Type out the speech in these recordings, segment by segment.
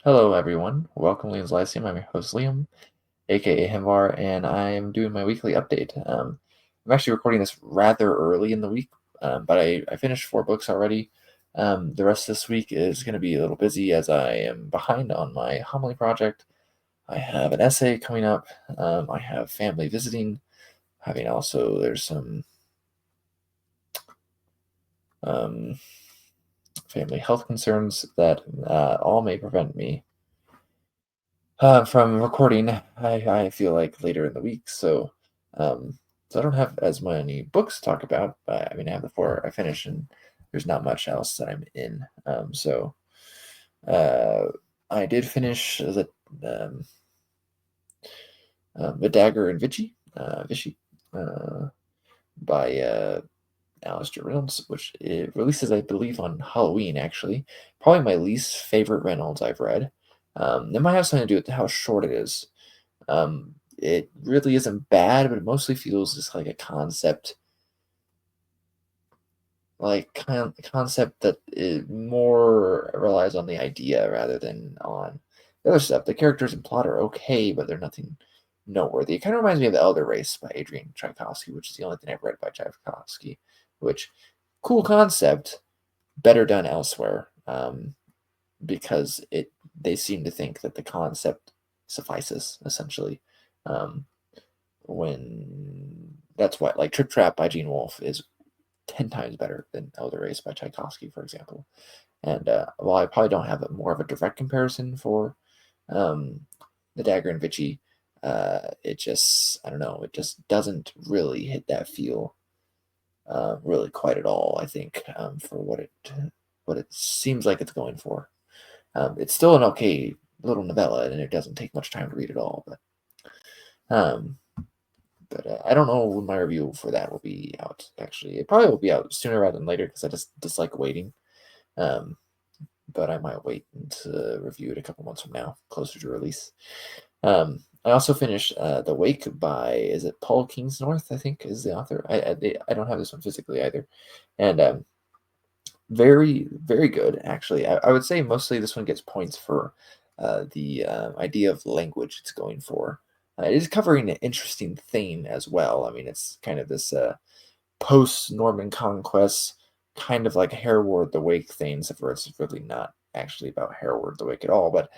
Hello, everyone. Welcome to Liam's Lyceum. I'm your host, Liam, aka Himvar, and I am doing my weekly update. I'm actually recording this rather early in the week, but I finished 4 books already. The rest of this week is going to be a little busy as I am behind on my homily project. I have an essay coming up. I have family visiting. There's some um, family health concerns that all may prevent me from recording. I feel like later in the week, so I don't have as many books to talk about. But I mean, I have the 4 I finished, and there's not much else that I'm in. Uh, I did finish um, the Dagger and Vichy, uh, by Alistair Reynolds, which it releases, I believe, on Halloween. Actually, probably my least favorite Reynolds I've read. It might have something to do with how short it is. It really isn't bad, but it mostly feels just like a concept, concept that it more relies on the idea rather than on the other stuff. The characters and plot are okay, but they're nothing noteworthy. It kind of reminds me of The Elder Race by Adrian Tchaikovsky, which is the only thing I've read by Tchaikovsky. Which cool concept, better done elsewhere, because it they seem to think that the concept suffices essentially. Um, when that's what like Trip Trap by Gene Wolfe is 10 times better than Elder Race by Tchaikovsky, for example. And while I probably don't have more of a direct comparison for um, the Dagger and Vichy, it just I don't know, it just doesn't really hit that feel really quite at all. I think for what it seems like it's going for. It's still an okay little novella, and it doesn't take much time to read at all. Um, but I don't know when my review for that will be out. Actually, it probably will be out sooner rather than later because I just dislike waiting. Um, but I might wait to review it a couple months from now, closer to release. I also finished The Wake by, is it Paul Kingsnorth, I think is the author. I don't have this one physically either. And very, very good, actually. I would say mostly this one gets points for the idea of language it's going for. It is covering an interesting theme as well. I mean, it's kind of this post-Norman conquest, kind of like Hereward the Wake thing, except for it's really not actually about Hereward the Wake at all. But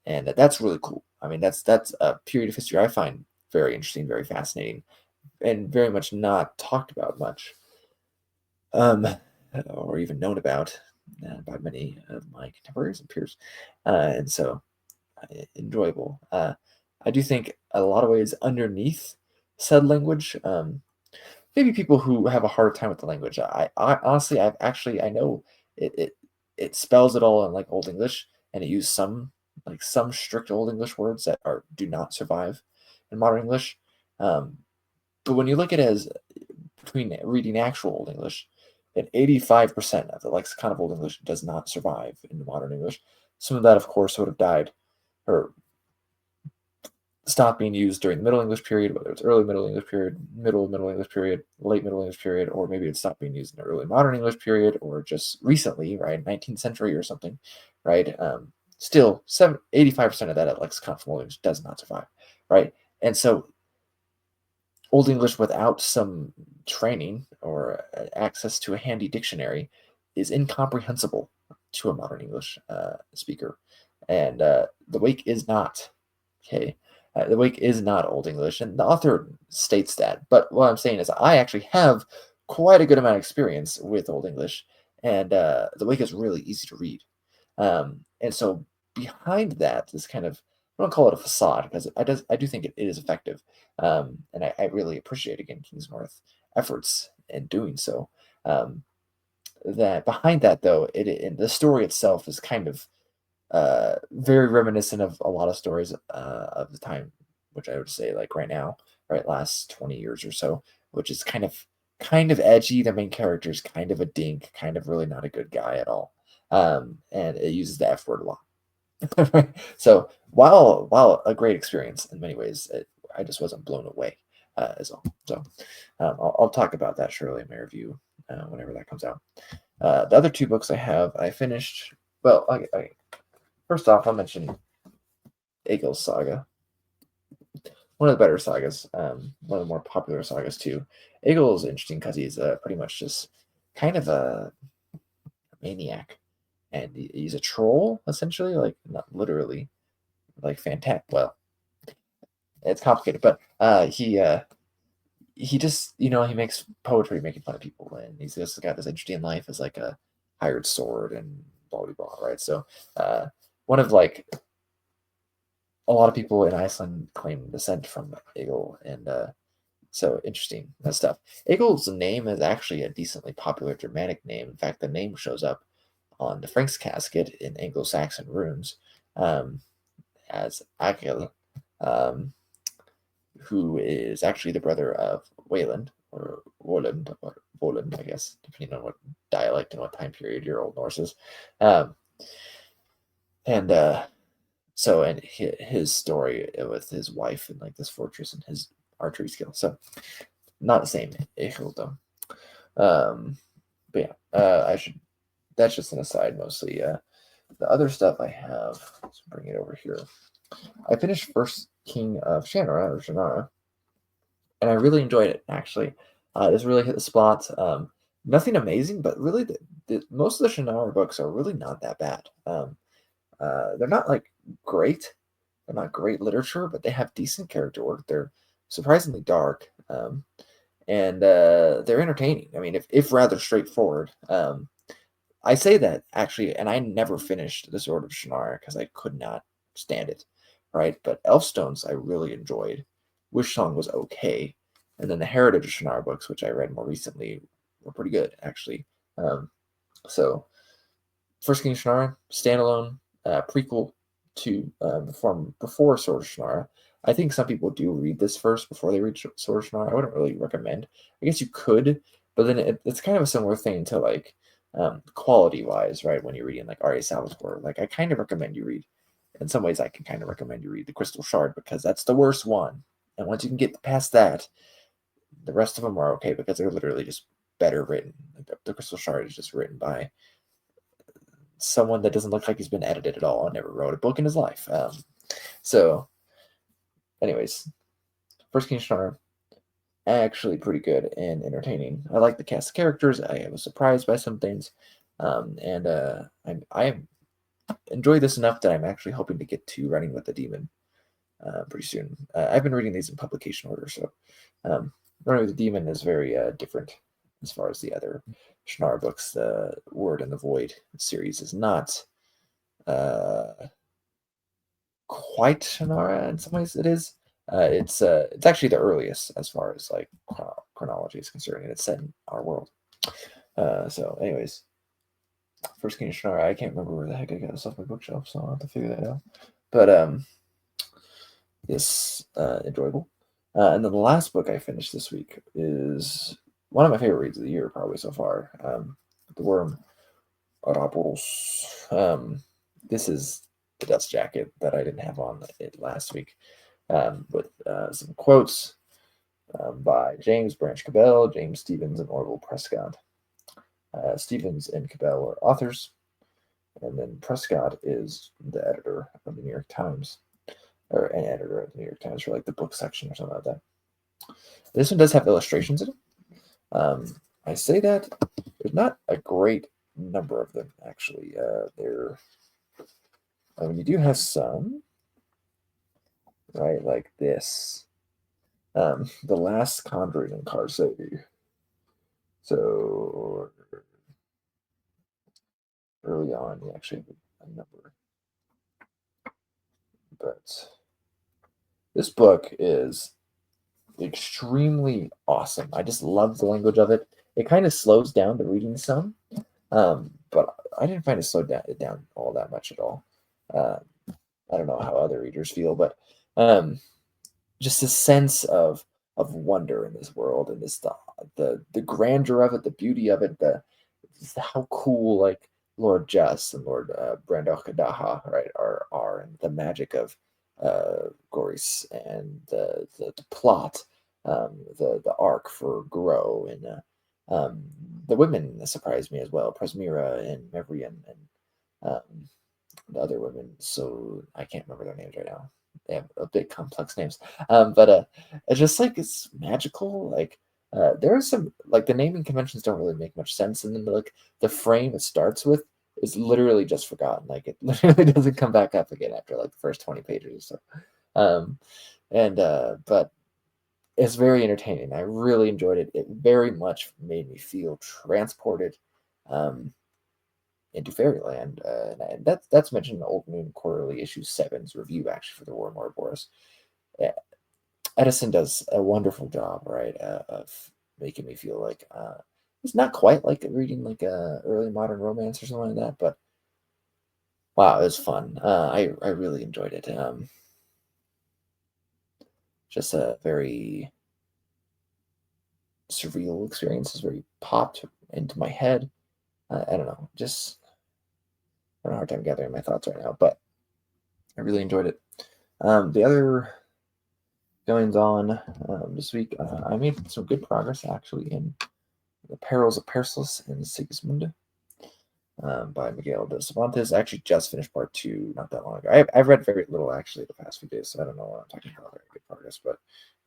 and that's really cool. I mean, that's a period of history I find very interesting, very fascinating, and very much not talked about much. Um, or even known about by many of my contemporaries and peers. And so enjoyable. I do think a lot of ways underneath said language, maybe people who have a hard time with the language. I honestly, I know it spells it all in like Old English, and it uses some strict Old English words that are do not survive in modern English. Um, but when you look at it as between reading actual Old English, and 85% of the lexicon of Old English does not survive in modern English. Some of that, of course, would have died or stopped being used during the Middle English period, whether it's early Middle English period, Middle English period, late Middle English period, or maybe it stopped being used in the early modern English period, or just recently, right, 19th century or something, right? Still, 85% of that lexicon from Old English does not survive, right? And so Old English without some training or access to a handy dictionary is incomprehensible to a modern English speaker. And the Wake is not. Okay. The Wake is not Old English, and the author states that. But what I'm saying is, I actually have quite a good amount of experience with Old English, and the Wake is really easy to read. And so behind that, this kind of I don't call it a facade because I do think it is effective, and I really appreciate again Kingsnorth efforts in doing so. Um, that behind that though, the story itself is kind of very reminiscent of a lot of stories of the time, which I would say like right now, right last 20 years or so, which is kind of edgy. The main character is kind of a dink, kind of really not a good guy at all, and it uses the F word a lot. So while a great experience in many ways, I just wasn't blown away as well. So I'll talk about that surely in my review whenever that comes out. The other 2 books I finished. Well, First off, I'll mention Egil's saga, one of the better sagas, one of the more popular sagas too. Egil is interesting because he's pretty much just kind of a maniac, and he's a troll essentially, like not literally, like fantastic. Well, it's complicated, but he just he makes poetry making fun of people, and he's just got this interesting life as like a hired sword and blah blah blah, right? So uh, one of like a lot of people in Iceland claim descent from Egil, and so interesting that stuff. Egil's name is actually a decently popular Germanic name. In fact, the name shows up on the Frank's casket in Anglo-Saxon runes um, as Agil, um, who is actually the brother of Wayland or Woland or Voland, I guess, depending on what dialect and what time period your Old Norse is. Um, and so, and his story with his wife and like this fortress and his archery skill. So, not the same Egil though. Um, but yeah, I should. That's just an aside mostly. The other stuff I have, let's bring it over here. I finished First King of Shannara, and I really enjoyed it actually. This really hit the spot. Nothing amazing, but really, most of the Shannara books are really not that bad. They're not like great. They're not great literature, but they have decent character work. They're surprisingly dark, and they're entertaining. I mean, if rather straightforward. I say that actually, and I never finished The Sword of Shannara because I could not stand it, right? But Elfstones I really enjoyed. Wish Song was okay, and then the Heritage of Shannara books, which I read more recently, were pretty good actually. Um, so First King of Shannara, standalone, prequel to from before Sword of Shannara. I think some people do read this first before they read Sword of Shannara. I wouldn't really recommend. I guess you could, but then it's kind of a similar thing to like quality wise, right? When you're reading like R.A. Salvatore, like I kind of recommend you read. In some ways, I can kind of recommend you read The Crystal Shard because that's the worst one. And once you can get past that, the rest of them are okay because they're literally just better written. Like the Crystal Shard is just written by someone that doesn't look like he's been edited at all and never wrote a book in his life. So, anyways, First King Star actually pretty good and entertaining. I like the cast of characters. I was surprised by some things, and I enjoy this enough that I'm actually hoping to get to Running with the Demon pretty soon. I've been reading these in publication order, so um, Running with the Demon is very different as far as the other Shannara books. The Word and the Void series is not quite Shannara in some ways. It is. It's actually the earliest as far as like chronology is concerned, and it's set in our world. So, anyways, First King of Shannara. I can't remember where the heck I got this off my bookshelf, so I'll have to figure that out. But yes, enjoyable. And then the last book I finished this week is one of my favorite reads of the year, probably so far. The Worm Ouroboros. This is the dust jacket that I didn't have on it last week, with some quotes by James Branch Cabell, James Stevens, and Orville Prescott. Stevens and Cabell are authors, and then Prescott is the editor of the New York Times, or an editor of the New York Times for like the book section or something like that. This one does have illustrations in it. I say that there's not a great number of them actually. I mean, you do have some, right? Like this, the last Conjuring in Carceti. So early on, you actually have a number, but this book is extremely awesome. I just love the language of it. It kind of slows down the reading some, but I didn't find it slowed down all that much at all. Uh, I don't know how other readers feel, but um, just a sense of wonder in this world and this the grandeur of it, the beauty of it, the how cool like Lord Jess and Lord Brandokadaha right are and the magic of Goris and the plot, the arc for Grow and the women surprised me as well, Presmira and Mevrian and the other women. So I can't remember their names right now. They have a bit complex names. But it's just like it's magical. Like there are some like the naming conventions don't really make much sense, and then like the frame it starts with is literally just forgotten. Like it literally doesn't come back up again after like the first 20 pages or so. Um, and but it's very entertaining. I really enjoyed it. It very much made me feel transported um, into Fairyland. And that's mentioned in Old Moon Quarterly Issue Seven's review, actually, for the War and Ouroboros. Uh, Edison does a wonderful job, right, of making me feel like it's not quite like reading like a early modern romance or something like that, but wow, it was fun. I really enjoyed it. Just a very surreal experience. It's very popped into my head. I don't know, just having a hard time gathering my thoughts right now, but I really enjoyed it. The other goings on this week, I made some good progress actually in The Perils of Perseus and Sigismund by Miguel de Cervantes. I actually just finished part two not that long ago. I've read very little actually the past few days, so I don't know what I'm talking about very good progress, but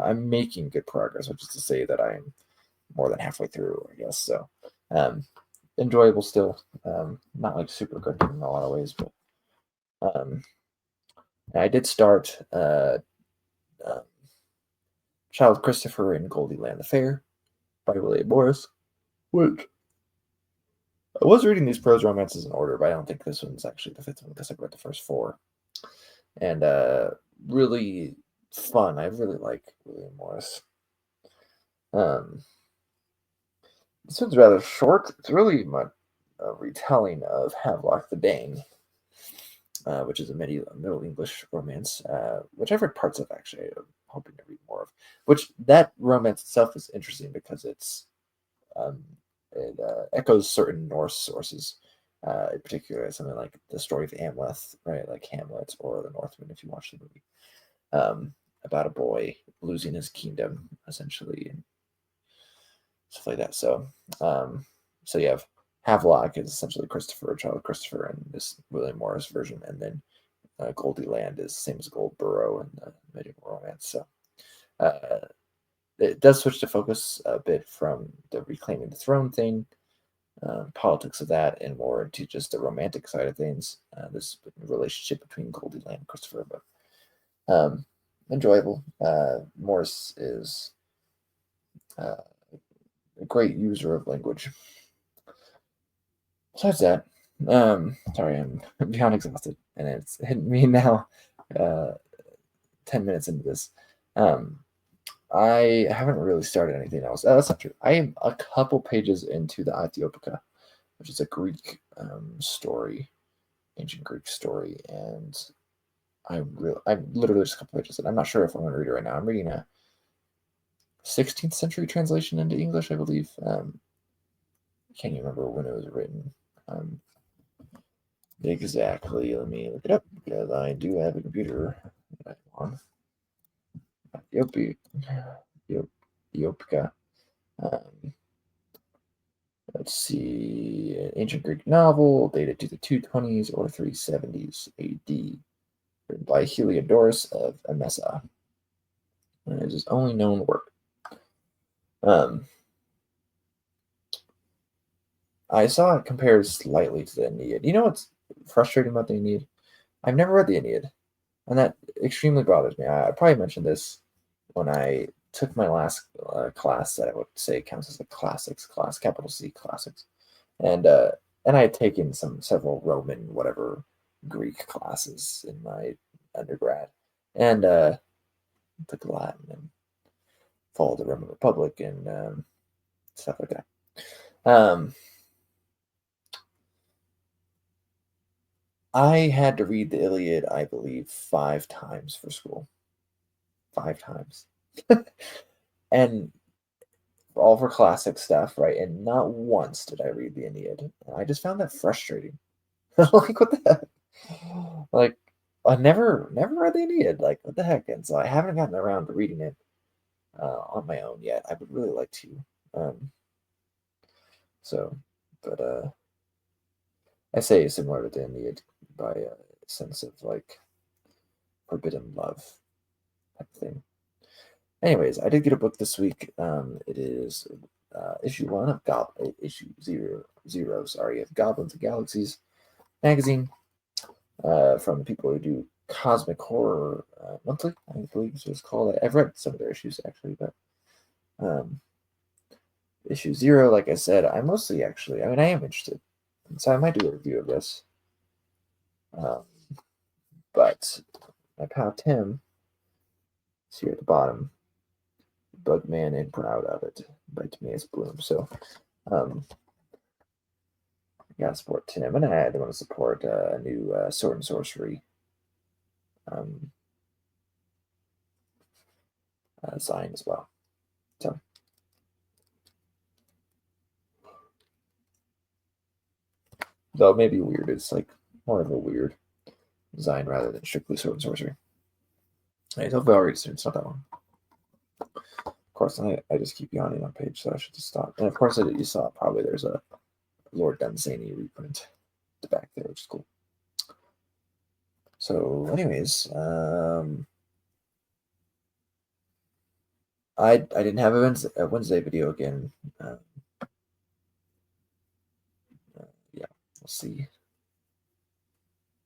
I'm making good progress, which is to say that I'm more than halfway through, I guess. So um, enjoyable still. Not like super good in a lot of ways, but um, I did start uh, Child Christopher and Goldieland the Fair by William Morris, which I was reading these prose romances in order, but I don't think this one's actually the fifth one because I've read the first four. And really fun. I really like William Morris. Um, this one's rather short. It's really much a retelling of Havelock the Dane, which is a Middle English romance, which I've read parts of actually. I'm hoping to read more of. Which that romance itself is interesting because um, it echoes certain Norse sources, in particular something like the story of Amleth, right? Like Hamlet or the Northman, if you watch the movie, about a boy losing his kingdom essentially and stuff like that. Um, so you have Havelock is essentially Christopher, Child Christopher, and this William Morris version, and then Goldie Land is the same as Goldborough in the medieval romance. So uh, it does switch to focus a bit from the reclaiming the throne thing, politics of that, and more into just the romantic side of things. This relationship between Goldie Land and Christopher, but enjoyable. Morris is uh, a great user of language. Besides that, sorry, I'm beyond exhausted, and it's hitting me now. Uh, 10 minutes into this. Um, I haven't really started anything else. That's not true. I am a couple pages into the Ethiopica, which is a Greek story, ancient Greek story, and I'm literally just a couple pages in. I'm not sure if I'm going to read it right now. I'm reading a 16th century translation into English, I believe. I can't even remember when it was written. Um, exactly. Let me look it up because I do have a computer that I'm on. Ethiopica. Um, let's see. An ancient Greek novel dated to the 220s or 370s AD, written by Heliodorus of Emesa. And it is his only known work. Um, I saw it compared slightly to the Aeneid. You know what's frustrating about the Aeneid? I've never read the Aeneid, and that extremely bothers me. I probably mentioned this when I took my last class that I would say counts as a classics class, capital C classics, and uh, and I had taken several Roman whatever Greek classes in my undergrad, and took Latin and followed the Roman Republic and stuff like that. Um, I had to read the Iliad, I believe, 5 times for school. 5 times. And all for classic stuff, right? And not once did I read the Aeneid. And I just found that frustrating. Like, what the heck? Like, I never read the Aeneid. Like, what the heck? And so I haven't gotten around to reading it on my own yet. I would really like to. Um, so, but essay is similar to the Aeneid by a sense of like forbidden love type thing. Anyways, I did get a book this week. It is issue one of issue zero, of Goblins and Galaxies magazine from the people who do Cosmic Horror Monthly, I believe is what it's called. I've read some of their issues actually, but um, issue zero, like I said, I mostly actually, I mean, I am interested, and so I might do a review of this. Um, but my pal Tim is here at the bottom, Bugman and Proud of It by Timaeus Bloom. So, I gotta support Tim, and I want to support a new Sword and Sorcery um, sign as well. So, though maybe weird, it's like more of a weird design rather than strictly Sword and Sorcery. Anyways, hopefully I'll read it soon. It's not that long. Of course, I just keep yawning on page, so I should just stop. And of course, you saw probably there's a Lord Dunsany reprint at the back there, which is cool. So, anyways, I didn't have a Wednesday video again. Yeah, we'll see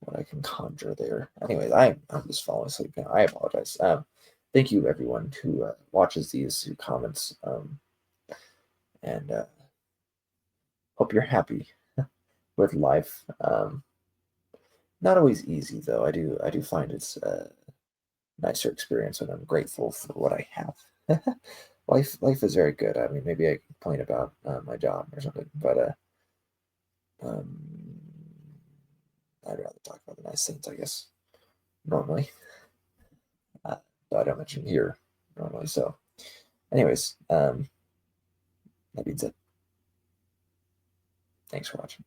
what I can conjure there. Anyways, I'm just falling asleep now. I apologize. Thank you everyone who watches these, who comments, and hope you're happy with life. Not always easy though. I do find it's a nicer experience when I'm grateful for what I have. Life is very good. I mean, maybe I complain about my job or something, but um, I'd rather talk about the nice things, I guess, normally. Though I don't mention here normally. So, anyways, that being said, thanks for watching.